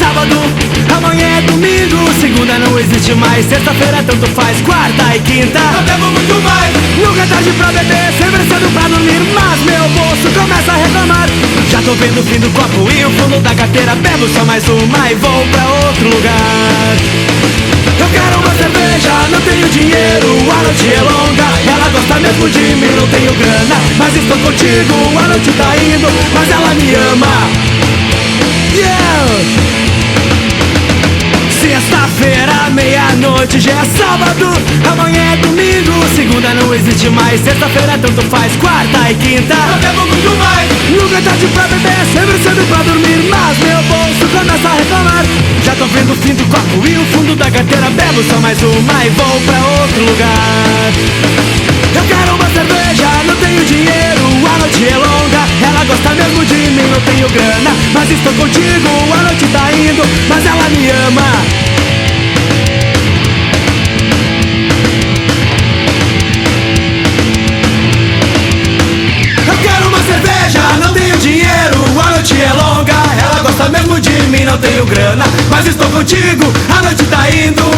sábado, amanhã é domingo. Segunda não existe mais, sexta-feira tanto faz. Quarta e quinta eu bebo muito mais. nunca é tarde pra beber, sempre cedo pra dormir. Mas meu bolso começa a reclamar. Já tô vendo o fim do copo e o fundo da carteira. Bebo só mais uma e vou pra outro lugar. Eu quero uma cerveja, não tenho dinheiro, a noite é longa. Ela gosta mesmo de mim, não tenho grana, mas estou contigo, a noite tá indo, mas ela me ama. Yeah! Sexta-feira, meia-noite, já é sábado, amanhã é domingo. Segunda não existe mais, sexta-feira tanto faz. Quarta e quinta eu bebo muito mais. nunca é tarde pra beber, sempre cedo pra dormir. Mas meu bolso começa a reclamar. Já tô vendo o fim do copo e o fundo da carteira. Bebo só mais uma e vou pra outro lugar. Eu quero uma cerveja, não tenho dinheiro, a noite é longa. Ela gosta mesmo de mim, não tenho grana, mas estou contigo, a noite tá indo, mas ela me ama. Eu quero uma cerveja, não tenho dinheiro, a noite é longa. Ela gosta mesmo de mim, não tenho grana, mas estou contigo, a noite tá indo,